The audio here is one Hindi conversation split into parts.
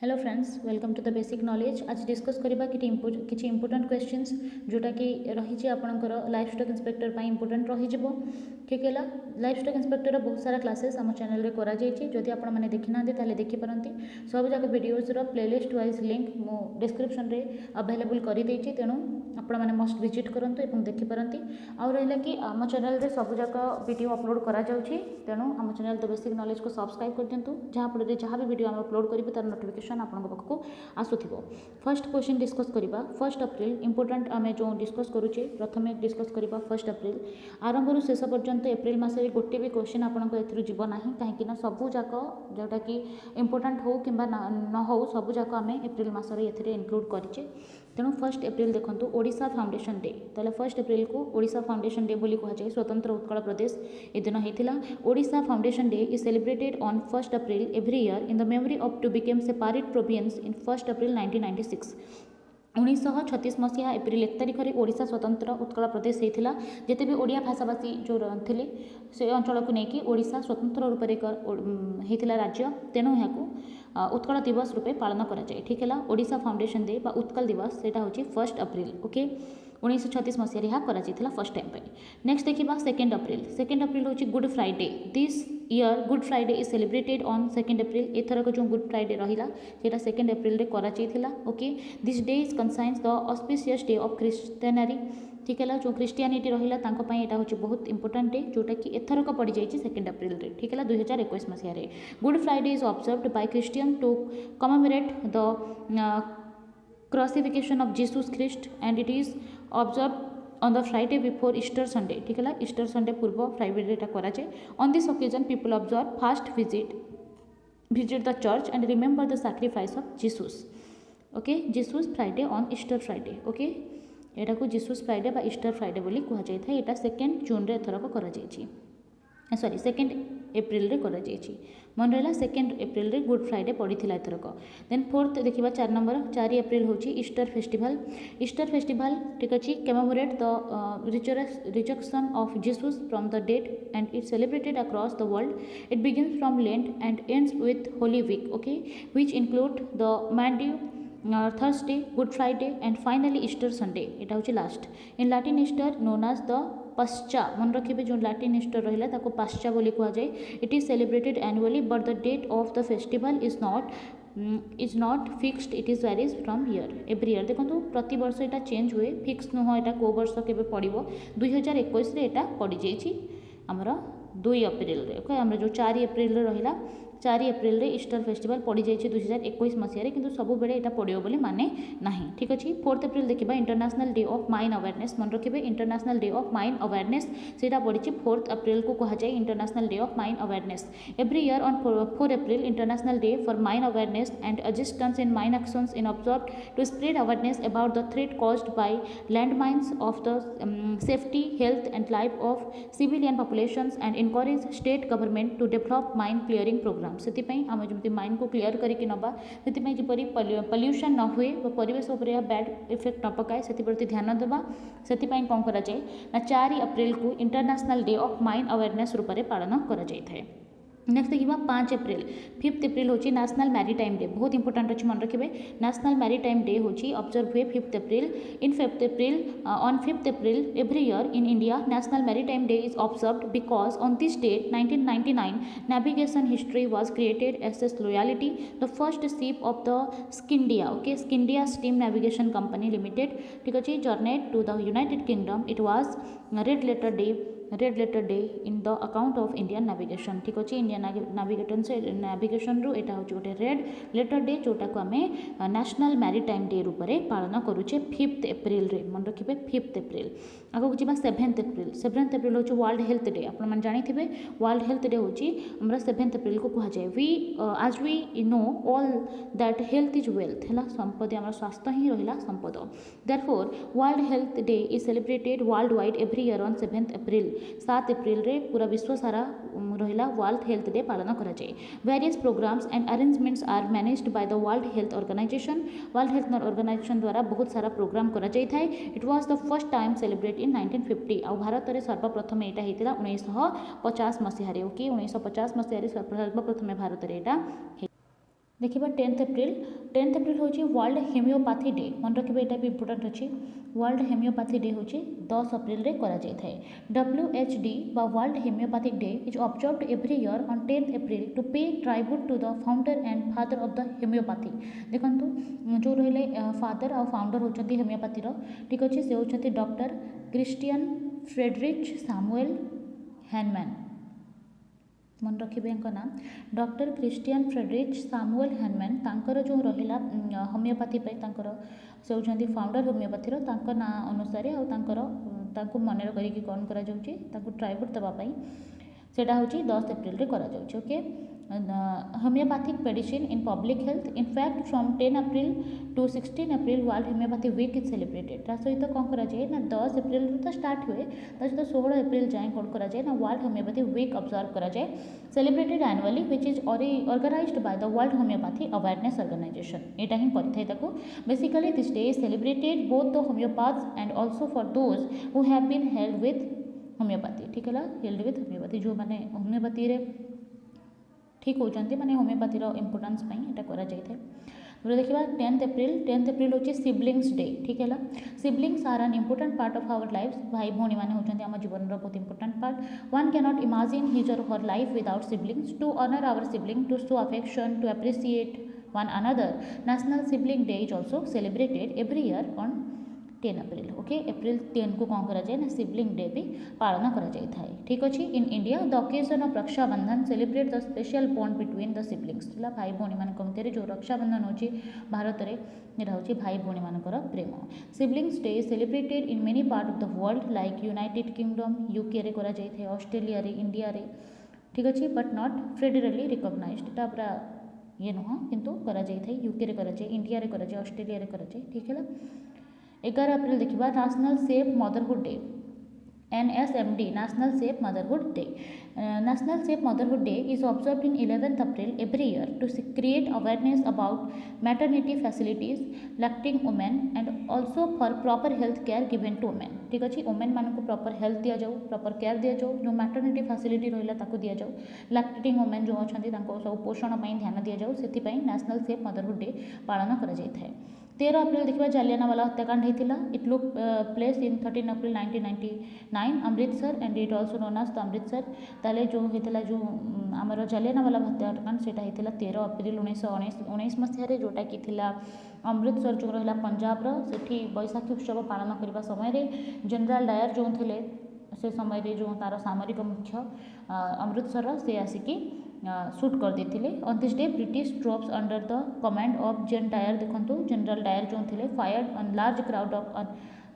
Hello friends, welcome to the basic knowledge. आज डिस्कस करबा कि इंपोर्टेंट क्वेश्चंस जोटा कि रही आपणकर लाइफ स्टॉक इंस्पेक्टर पर इंपोर्टेंट रही ठीक है। लाइफ स्टॉक इंस्पेक्टर बहुत सारा क्लासेस आम चैनल रे करा जायछि। जदि आपण माने देखि ना ताले देखि पारंती। सब जाक वीडियोज रो प्लेलिस्ट वाइज लिंक मो डिस्क्रिप्शन रे अवेलेबल करि देछि। तेणु आपण माने मस्ट विजिट करंतु एवं देखि पारंती। आ रहला कि आम चैनल रे सब जाक वीडियो अपलोड करा जाउछि। तेणु आम चैनल द बेसिक नॉलेज को सब्सक्राइब कर दियंतु, जहाँ फल जहाँ भी वीडियो हम अपलोड करिवे तार नोटिफिकेशन आपण पाखक आसुथिबो। फर्स्ट क्वेश्चन डिस्कस करिबा 1 अप्रैल इंपोर्टेंट आमे जो डिस्कस करूचे। प्रथमे डिस्कस करिबा 1 अप्रैल आरंभ रु शेष पर्यंत एप्रिल मासरे गोटे भी क्वेश्चन आपनको एथिरु जीव नाही, काहेकि ना सबु जाक जोटा कि इंपोर्टेंट हो किंबा न हो सबु जाक आमे एप्रिल मासरे एथिरे इंक्लूड करिचे। तेणु 1 एप्रिल देखंतु ओडिशा फाउंडेशन डे। ताले 1 एप्रिल को ओडिशा फाउंडेशन डे बोली कहा जाए। स्वतंत्र उत्कल प्रदेश ए दिन हेतिला। Odisha foundation day is celebrated on 1 April every year in the memory of to became separate province in 1 April 1996। 1936 मसीहा एप्रिल 1 तारिख में ओडिशा स्वतंत्र उत्कल प्रदेश होता। जिते भी ओडिया भाषाभाषी जो थे से अंचल को लेकिन ओडिशा स्वतंत्र रूप से होता राज्य। तेणु यहाँ उत्कल दिवस रूपे पालन कराए। ठीक है। ओडिशा फाउंडेशन डे बा उत्कल दिवस से हूँ 1 अप्रैल। ओके, 1936 मसीह यहाँ कर फर्स्ट टाइम पे। नेक्स्ट देखा 2 अप्रैल। 2 अप्रैल हूँ Good Friday. This year Good Friday is celebrated on 2 April. एथरक जो गुड फ्राइडे रहा सेटा 2 अप्रैल कर। ओके, दिस डे इज कंसाइन्स the auspicious day of Christianity. ठीक है। जो क्रिश्चियनिटी रहा यहाँ हूँ बहुत इंपोर्टेंट डे जोटा कि एथरक पड़ जाए 2 अप्रैल रे। ठीक है। 2021 मसीह Good Friday is observed by Christian to commemorate the crucifixion of Jesus Christ and it is observed on the Friday before Easter Sunday। ठीक है। ईस्टर संडे पूर्व फ्राइडे करा जाए। On this occasion people observe fast visit the church and remember the sacrifice of Jesus। Okay, Jesus Friday on Easter Friday. Okay, यहाँ को जीसस फ्राइडे बा ईस्टर फ्राइडे बोली कहा जाए। यहाँ 2 जून रे एथरक करा जाए। सॉरी 2 एप्रिल रे करा जाए। मन रहा 2 एप्रिल रे गुड फ्राइडे पड़ता एथरक। देन 4th देखा 4 नंबर 4 एप्रिल हूँ ईस्टर फेस्टिवल। ईस्टर फेस्टिवल ठीक अच्छे commemorate the resurrection of Jesus from the dead and it celebrated across the world. It begins from Lent and ends with holy week. Okay, which include the Maundy Thursday, Good Friday and finally Easter Sunday. यहाँ हूँ last. In Latin Easter known as the Pascha. मन रखिए जो लैटिन ईस्टर रहा पाश्चा बोली कहा जाए। It is celebrated annually but the date of the festival is not fixed. It is varies from year every year. देखो प्रति वर्ष यहाँ चेंज हुए, फिक्स नुह यहाँ कौ वर्ष के पड़ो। 2021 यहाँ पड़ जाइए आमर 2 अप्रैल रे। ओके, आम जो 4 एप्रिल रहा 4 एप्रिल रे ईस्टर फेस्टिवल पड़ जाए 2021 मसीह किंतु सब बेले यहाँ पड़ो बोली माने नहीं। ठीक अच्छे। 4th एप्रिल देखा international day of mine awareness. मन रखिए international day of mine awareness से पड़ी 4th अप्रैल को कहा जाए international day of mine awareness. Every year on 4 April international day for mine awareness and assistance in mine actions in observe to spread awareness about the threat caused by land mines of the safety health and life of civilian populations and encourage state government to develop mine clearing programme. से आम जमी माइन को क्लीयर करके नवा से जपरी पल्यूशन न हुए परिवेश उपर बैड इफेक्ट न पकाए से प्रति ध्यान देवा। से कौन करा जाए ना 4 अप्रैल को international day of mine awareness रूप से पालन करा जाए। नेक्स्ट देखा 5 एप्रिल। 5th एप्रिल हूँ नेशनल मैरीटाइम डे। बहुत इंपोर्टेंट अच्छे मन रखिए। नेशनल मैरीटाइम डे हूँ ऑब्जर्व हुए 5th April. In 5th April on 5th April every year in India national maritime day is observed because on this date 1999 navigation history was created S S Loyalty the first ship of the स्किंडिया। Okay, Scindia steam navigation company limited. ठीक अच्छे journeyed to the United Kingdom. It was red letter day in the account of Indian navigation. ठीक अच्छे, इंडियन नेविगेशन रू यहाँ हूँ गोटे रेड लेटर डे जोटा को आम नेशनल मैरीटाइम डे रूप से पालन करुचे 5th एप्रिल रे। मन रखिए 5th एप्रिल। आगे जी 7th एप्रिल। 7th एप्रिल हूँ वर्ल्ड हेल्थ डे। आपने जानी वर्ल्ड हेल्थ डे हूँ 7th एप्रिल को कहा जाए। आज we know all that health is wealth है संपद। आम स्वास्थ्य ही रहा संपद। Therefore world health day is celebrated world wide every year on 7th April. 7 April रे पूरा विश्व सारा रहा वर्ल्ड हेल्थ डे पालन करा जाए। Various programmes and arrangements are managed by the world health organisation. World health organisation द्वारा बहुत सारा प्रोग्राम करा जाए था। It was the first time celebrate in 1950। आ भारत में सर्वप्रथम यहाँ होता 1950 मसीह। ओके, 1950 मसीह सर्वप्रथम भारत में यहाँ देखिए 10th एप्रिल हूँ वर्ल्ड होम्योपैथी डे मन रखिए यहाँ भी इंपोर्टेंट अच्छी वर्ल्ड होम्योपैथी डे हूँ 10 एप्रिल रे करा जाए थे WHD बा world homeopathic day is observed every year on 10th April to pay tribute to the founder and father of the homeopathy देखो जो रही फादर आ फाउंडर होती होम्योपैथी ठीक अच्छे से होती doctor Christian Friedrich Samuel Hahnemann मन रखिए नाम doctor Christian Friedrich Samuel Hahnemann तांकर जो रहिला होम्योपैथी से होती फाउंडर होम्योपैथी ना अनुसार आको मन करी कौन करा ट्राइब्यूट देवाई सेटा हूँ 10 एप्रिल रे करा जाउछि okay homeopathic medicine in public health in fact from 10 April to 16 April world homeopathy week is celebrated ता सहित कौन करा जाए ना 10 एप्रिल तो स्टार्ट हुए सहित 16 एप्रिल जाए कौन करा जाए ना वर्ल्ड होम्योपैथी वीक ऑब्जर्व करा जाए celebrated annually which is organised by the world homeopathy awareness organisation एटा ही पड़ता है basically this day is celebrated both the homeopaths and also for those who have been held with homeopathy ठीक है हेल्ड विथ होम्योपैथी जो मैंने होम्योपैथी रे ठीक होती मैंने होम्योपैथी इंपोर्टेंस यहाँ करा देखा 10th एप्रिल हूँ सिबलिंग्स डे ठीक है siblings are an important part of our life भाई भौणी मैंने होती आम जीवन बहुत important part one cannot imagine his or her life without siblings to honour our sibling to show affection to appreciate one another national sibling day is also celebrated every year on 10 April okay April 10 को कौन करा जाए ना सिबलिंग डे भी पालन करा जाए था ठीक अच्छे in India the occasion of Rakshabandhan celebrate the special bond between the siblings भाई भौणी मान मध्य जो रक्षाबंधन होची भारत में यहाँ हूँ भाई भौणी मानकर प्रेम siblings day celebrated in many part of the world like United Kingdom UK रे करा जाए ऑस्ट्रेलिया रे इंडिया रे ठीक अच्छे बट नॉट फेडरली रिकग्नाइज्ड एटा पूरा ये नुह किंतु करा जाए थे यूके रे करा जाए इंडिया रे करा जाए ऑस्ट्रेलिया रे करा जाए ठीक है 11 एप्रिल देखा national safe motherhood day NSMD national safe motherhood day national safe motherhood day is observed in 11th April every year to create awareness about maternity facilities lactating women and also for proper health care given to women ठीक अच्छे वुमेन मान को प्रॉपर हेल्थ दि जाऊ प्रॉपर केयर दि जाऊ जो मैटरनिटी फैसिलिटी रहा दि जाऊ लैक्टिंग वुमेन जो अच्छा सब पोषण पर ध्यान दि जाऊ से नेशनल सेफ मदरहुड डे पालन कर 13 एप्रिल देखा जालियानवाला हत्याकांड होता इट लुक प्लेस इन 13 एप्रिल 1999 Amritsar and it also known as the Amritsar ताले जो होता जो आमर जालियानवाला हत्याकांड से होता 13 एप्रिल 1919 मसीह जोटा कि अमृतसर जो रहा पंजाब से बैशाखी उत्सव पालन करने समय जनरल डायर जो थे से समय जो तार सामरिक मुख्य अमृतसर से आसिकी शूट कर देते on this day British troops under the command of gen Dyer देखो जनरल डायर जो थे fired on large crowd of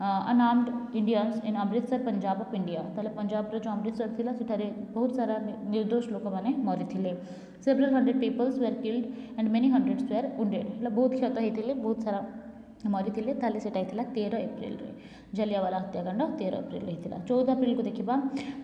unarmed Indians in Amritsar Punjab of India ताले पंजाब जो अमृतसर थिला सेठारे बहुत सारा निर्दोष लोक मैंने मरी several 100 peoples were killed and many hundreds were wounded बहुत क्षत होते बहुत सारा मरी थे 13 एप्रिल जालियावाला हत्याकांड 13 एप्रिल होता 14 एप्रिल को देखा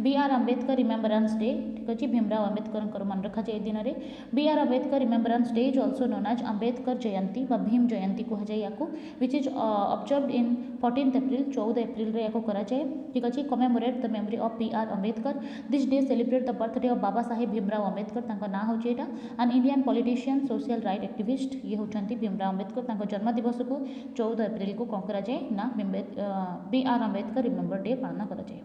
BR अम्बेडकर रिमेम्बरेंस डे ठीक अच्छे भीमराव अम्बेडकर मन रखा जाए दिन में BR Ambedkar remembrance day is also known as Ambedkar Jayanti Bhim Jayanti कहुए या which is observed in 14th April 14 April रे या कराए ठीक अच्छे commemorate the memory of BR Ambedkar this day celebrate the birthday of Baba Saheb Bhimrao Ambedkar ना हूँ यहाँ an Indian politician social right activist ये होती भीमराव अम्बेडकर जन्मदिवस को 14 एप्रिल को कौन कराए ना BR अम्बेडकर रिमेम्बर डे पालन कराए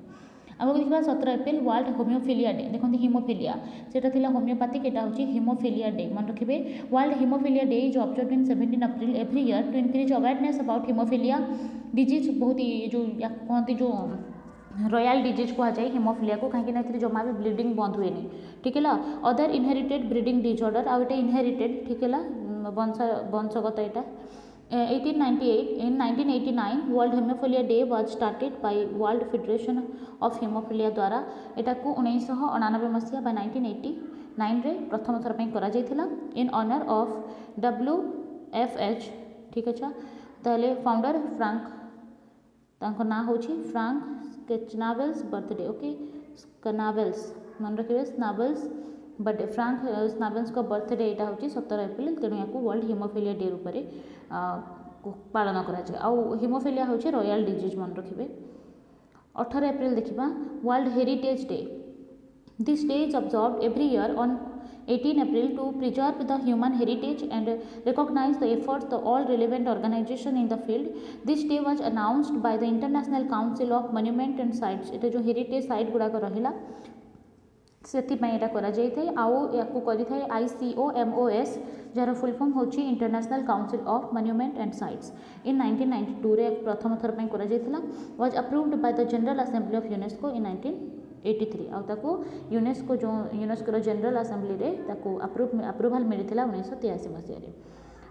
आगे देखा 17 एप्रिल वर्ल्ड होम्योफिलिया डे देखते हिमोफिलिया से होम्योपैथिक यहाँ हूँ हिमोफिलिया डे मन रखिए world haemophilia day is observed in 17 April every year to increase awareness about haemophilia disease बहुत जो कहते जो रॉयल डिजीज कहुए हिमोफिलिया को कहीं जमा भी ब्लीडिंग बंद हुए ठीक है अदर इनहेरिटेड ब्रीडिंग डिसऑर्डर आउ ये इनहेरिटेड ठीक है वंशगत यहाँ 1898 in 1989 world haemophilia day was started by world federation of haemophilia द्वारा एटा को 1999 मसीहा बाय 1989 रे प्रथम थर पे करा जायथिला इन ऑनर ऑफ WFH ठीक अच्छा ताले फाउंडर फ्रांक तांको ना होची फ्रांक स्केचनावेल्स बर्थडे ओके स्कनावेल्स मन रखिए स्नावेल्स बर्थडे फ्रांक स्नावेल्स का बर्थडे यहाँ हूँ 17 एप्रिल तेणु या वर्ल्ड हिमोफिलिया डे रूप पालन कर हिमोफिलिया हूँ रॉयल डिजीज मन रखिए 18 एप्रिल देखा world heritage day this day is observed every year on 18 April to preserve the human heritage and recognize the efforts of all relevant organizations in the field. This day was announced by the International Council of Monument and Sites. ये जो हेरिटेज साइट गुड़ाक रहा से ICOMOS जार फुल फॉर्म होची international council of monument and sites in 1992 रे प्रथम थर पई करा जायतिला was approved by the general assembly of UNESCO in 1983 आउ ताको यूनेस्को जो यूनेस्को जनरल असेंबली रे ताको अप्रूवल मिलिथिला 1983 मसिया रे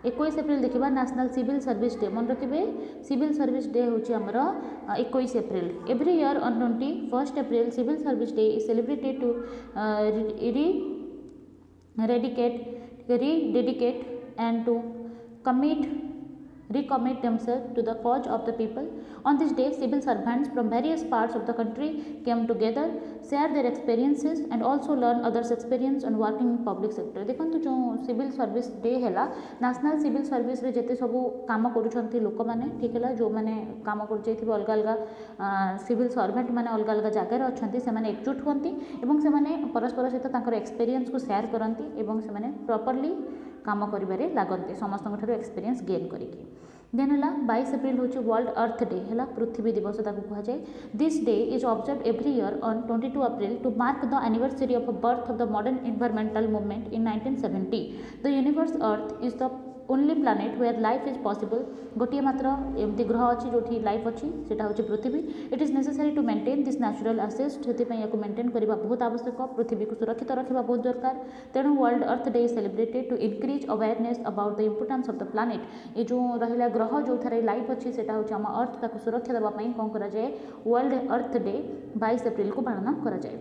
21 एप्रिल देखा नेशनल सिविल सर्विस डे मन रखिए सिविल सर्विस डे हूँ आमर 21 April every year on 21 April civil service day is celebrated to rededicate and to recommit themselves to the cause of the people. On this day, civil servants from various parts of the country came together, share their experiences and also learn others' experience on working in public sector. देखो जो सिविल सर्विस डे है नेशनल सिविल सर्विस रे जेते सब काम करुछंती लोक माने ठीक है जो माने काम कर जाइथिबे अलग अलग सिविल सर्वेंट माने अलग अलग जगह अछंती से माने एकजुट होंती एवं से माने परस्पर सहित ताकर एक्सपीरियंस को शेयर करंती एवं से माने प्रॉपर्ली काम करिबारे लागंती समस्त ठारो एक्सपीरियंस गेन करिकी देन है 22 एप्रिल हूँ वर्ल्ड अर्थ डे है पृथ्वी दिवस ताको कहा जाए this day is observe every year on 22 April to mark the anniversary of birth of the modern environmental movement in 1970 the universe earth is the only planet where life is possible गोटे मात्र एमती ग्रह अच्छी जो लाइफ अच्छी सेटा हूँ पृथ्वी it is necessary to maintain this natural asset से मेंटेन करने बहुत आवश्यक पृथ्वी को सुरक्षित रखा बहुत दरकार तेणु world earth day is celebrated to increase awareness about the importance of the planet ये जो रहा ग्रह जो थे लाइफ अच्छी से आम अर्थ ताको सुरक्षा देवाई कौन कराए वर्ल्ड अर्थ डे 22 एप्रिल को पालन कराए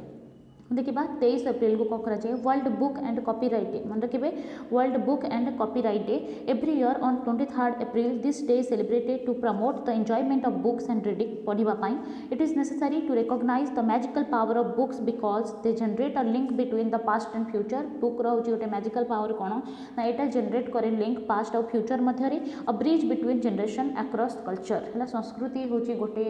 देखिए 23 एप्रिल को कौन कराए world book and copyright day मन रखिए world book and copyright day every year on 23 April this day is celebrated to promote the enjoyment of books and reading पढ़ाई it is necessary to recognise the magical power of books because they generate a link between the past and future book रोचे गोटे मैजिकल पावर कौन ना यहाँ जनरेट करे लिंक पास्ट और फ्यूचर मध्य अ bridge between generation across culture है संस्कृति हूँ गोटे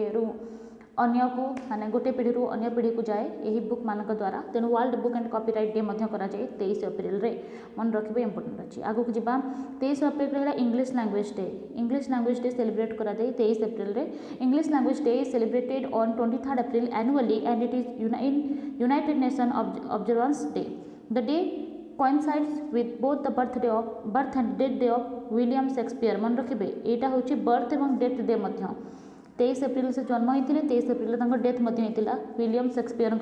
अन्य को माने गोटे पीढ़ी अन्य पीढ़ी को जाए यही बुक मान द्वारा तेणु world book and copyright day कराए 23 एप्रिल रे मन रखिए इंपोर्टेंट अच्छी आगू को जीवा 23 एप्रिल है इंग्लिश लैंग्वेज डे सेलिब्रेट करा 23 एप्रिल रे English language day is celebrated on 23 April annually and it is United nation observance day the day coincides with both the birth and death day of William Shakespeare मन रखिए यहाँ हूँ बर्थ और डेथ डे 23 एप्रिल से जन्म होते 23 एप्रिल डेथ होता William Shakespeare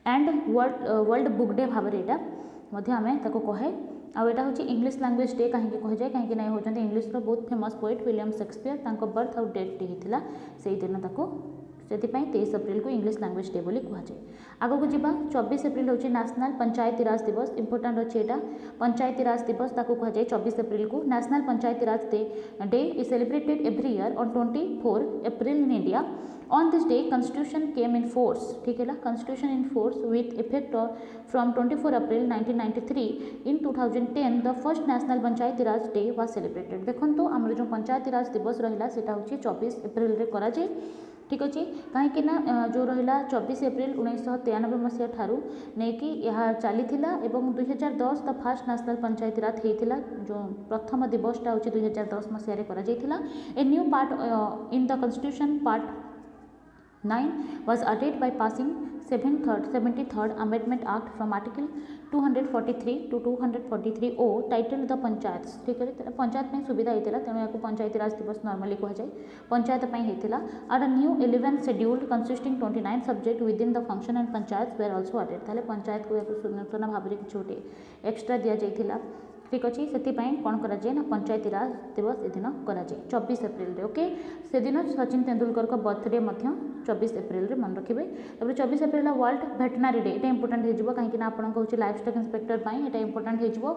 and world book day भाव में यहाँ कहे आउटा हूँ इंग्लिश लैंग्वेज डे कहीं कह जाए कहीं होती इंग्लिश बहुत famous poet William Shakespeare birth और डेथ डे होता से दिन से 23 एप्रिल को इंग्लिश लैंग्वेज डे बोली कहुए आग को जीवा 24 एप्रिल हूँ नेशनल पंचायती राज दिवस इंपोर्टेंट अच्छे यहाँ पंचायती राज दिवस कहुए 24 एप्रिल को national Panchayati Raj day is celebrated every year on 24 April in India on this day constitution came in force ठीक है constitution in force with effect from 24 April 1993 in 2010 the first national Panchayati Raj day was celebrated देखो आम जो पंचायती राज दिवस रहा है हूँ 24 एप्रिल रे कराए ठीक अच्छे कहीं जो रहा 24 एप्रिल 1993 मसीहा ठारू नहीं यह चली 2010 the first national Panchayati Raj होता जो प्रथम दिवसटा हूँ 2010 मसीह a new part in the constitution part 9 was added by passing 73rd Amendment Act from Article 243 to 243O titled the panchayat ठीक है पंचायत में सुविधा होता तेणु या पंचायती राज दिवस नॉर्मली कहुए पंचायत होता are new 11 scheduled consisting 29 subject within the function and panchayat were also added ताले पंचायत को नूतन भाव में किसी गोटे एक्सट्रा दि जाइए ठीक अच्छे से कौन कराए ना पंचायती राज दिवस ये दिन कराए 24 एप्रिल रे ओके से दिन सचिन तेंदुलकर का बर्थडे 24 एप्रिल रे मन रखिए 24 एप्रिल वर्ल्ड भेटनारी डे ये इंपोर्टेंट हो कहीं आपको हूँ लाइफ स्टॉक इंस्पेक्टर ये इंपोर्टेंट हो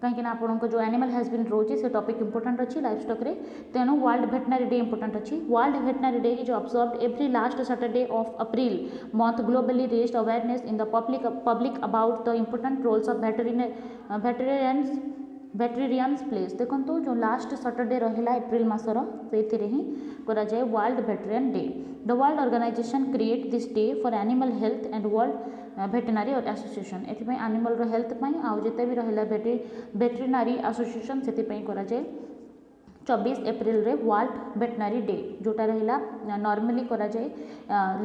कहीं आपको जो एनिमल हैजबेंड रोचे से टॉपिक इंपोर्टेंट अच्छी लाइफ स्टॉक रे तेणु वर्ल्ड भेटनारी डे इंपोर्टेंट अच्छी world veterinary day is observed every last Saturday of April month globally raised awareness in the public about the important roles of veterinarians veterinarians place देखो जो लास्ट सैटरडे रहा एप्रिल मासर से ही करा जाए world veterinarian day. The world organization create this day for animal health and world veterinary association एथपाई एनिमल हेल्थ आउ जिते भी रहा भेटेरिनारी एसोसिएशन से करा जाए 24 एप्रिल रे वर्ल्ड भेटेनारी डे जोटा रहा नॉर्मली करा जाए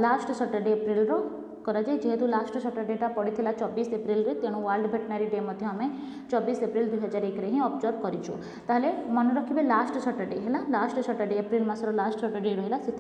लास्ट सैटरडे एप्रिल रो करा जाए जेहेतु लास्ट सैटरडेटा पड़ता 24 एप्रिल रे तेणु वर्ल्ड भेटेनारी डे आम 24 एप्रिल 2001 रे ही ऑब्जर्व करिछु। ताहले मन रखिबे लास्ट सैटरडे है लास्ट सैटरडे एप्रिल मासर लास्ट सैटरडे रहा से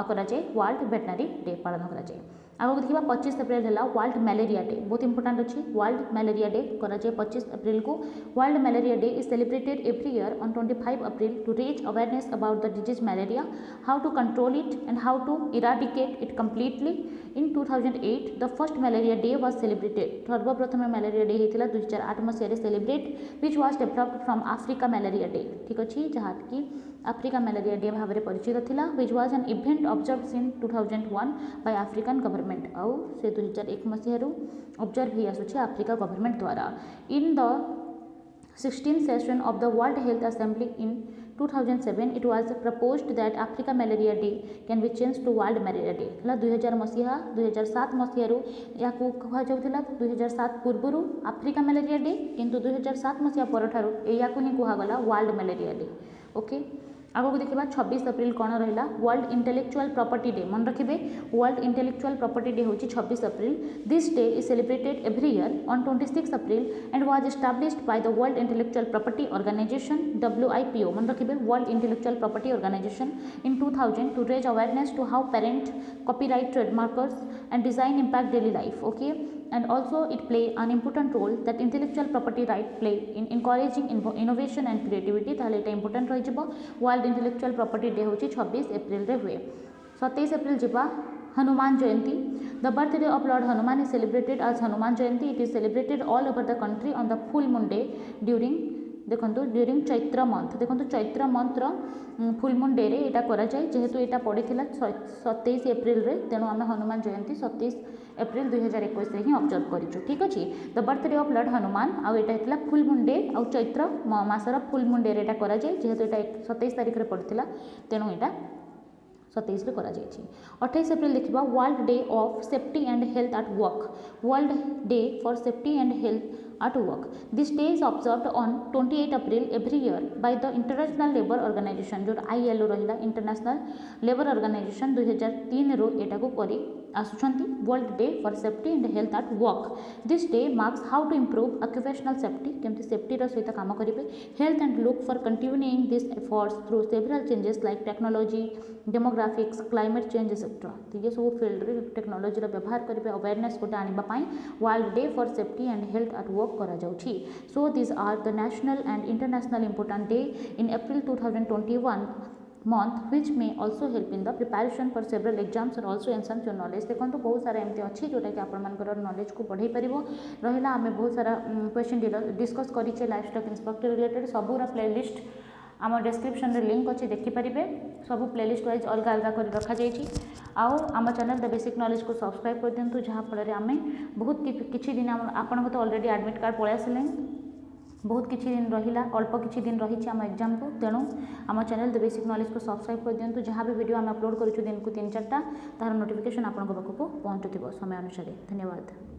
करा जाए वर्ल्ड भेटेनारी डे पालन करा जाए। आगे देखा 25 एप्रिल है वर्ल्ड मलेरिया डे बहुत इंपोर्टेंट अच्छी वर्ल्ड मलेरिया डे करा जाए 25 एप्रिल को। World malaria day is celebrated every year on 25 April to raise awareness about the disease malaria, how to control it and how to eradicate it completely. In 2008 the first malaria day was celebrated सर्वप्रथम मलेरिया डे होता 2008 मसीह celebrate which was developed from Africa malaria day ठीक अच्छे जहाँ कि आफ्रिका मलेरिया डे भाव में परिचित थिला which was an event observe in 2001 by African government आउ से 2001 मसीह ऑब्जर्व ही आसुछि आफ्रिका गवर्नमेंट द्वारा। In the 16th session of the World Health Assembly in 2007 it was proposed that Africa Malaria Day can be changed to World Malaria Day। 2000 मसीहा 2007 मसीह या कह जाउथिला 2007 पूर्व आफ्रिका मलेरिया डे किंतु 2007 मसीहा परठारु या ही कहगला वर्ल्ड मलेरिया डे। ओके आगो देखा 26 एप्रिल कौन रहा वर्ल्ड इंटेलेक्चुअल प्रॉपर्टी डे मन रखिए वर्ल्ड इंटेलेक्चुअल प्रॉपर्टी डे हूँ 26 April. This day is celebrated every year on 26 April and was established by the world intellectual property organization WIPO मन रखिए world intellectual property organization in 2000 to raise awareness to how patent copyright trademarks and design impact daily life. Okay and also it play an important role that intellectual property right play in encouraging innovation and creativity। ताले एटा important रही जिवो वर्ल्ड इंटेलेक्चुअल प्रॉपर्टी डे होची 26 एप्रिल रे हुए। 27 एप्रिल जिबा Hanuman Jayanti. The birthday of lord Hanuman is celebrated आज Hanuman Jayanti. It is celebrated all over the country on the full moon day during देखो ड्यूरिंग चैत्र मंथ देखो चैत्र मंथर फुल मून डे रे एटा करा जाए जेहेतु एटा पड़ीथिला 27 एप्रिल रे तेणु आम हनुमान जयंती 27 एप्रिल 2021 रे ही ऑब्जर्व करिछु ठीक अछि। The birthday of lord Hanuman आउ एटा हेतला फुल मून डे आउ चैत्र मासर फुल मून डे रे एटा करा जाए जेहेतु एटा 27 तारिख रे पड़ीथिला तेणु एटा 27 रे करा जायछि। 28 एप्रिल देखिबा world day of safety and health at work world day for safety and health at work। This day is observed on 28 April every year by the International Labour Organization जो ILO रहिला इंटरनेशनल लेबर ऑर्गेनाइजेशन 2003 रो एटा को करी आसुछंती world day for safety and health at work. This day marks how to improve occupational safety केमती सेफ्टी रो सहित काम करिवे health and look for continuing this efforts through several changes like technology demographics climate change etcetera. ये सब फील्ड रे टेक्नोलॉजी रो व्यवहार करिवे अवेयरनेस को आनिबा पई world day for safety and health at work करा जाउछि। So this are the national and international important day in April 2021 month which may also help in the preparation for several exams and also enhance your knowledge। देखो बहुत सारा एमती अच्छी जोटा कि आपंकर नॉलेज को बढ़ई पार रहा आम बहुत सारा क्वेश्चन डिस्कस करें लाइफ स्टॉक इंस्पेक्टर रिलेटेड सबूरा प्लेलिस्ट आम डिस्क्रिप्शन रे लिंक अच्छे देखिपारे सब प्लेलिस्ट वाइज अलग अलग कर रखा जाइए। आउ आम चैनल द बेसिक नॉलेज को सब्सक्राइब कर दिंतु जहाँफल आम बहुत किसी दिन आपन तो ऑलरेडी एडमिट कार्ड पलि आसिले बहुत किसी दिन रहा अल्प किसी दिन रही आम एग्जाम को तेणु आम चैनल द बेसिक नॉलेज को सब्सक्राइब कर दिंतु जहाँ भी वीडियो आम अपलोड करूँ दिन को 3-4टा तार नोटिफिकेशन आपको पाखक पहुँचुव समय अनुसार। धन्यवाद।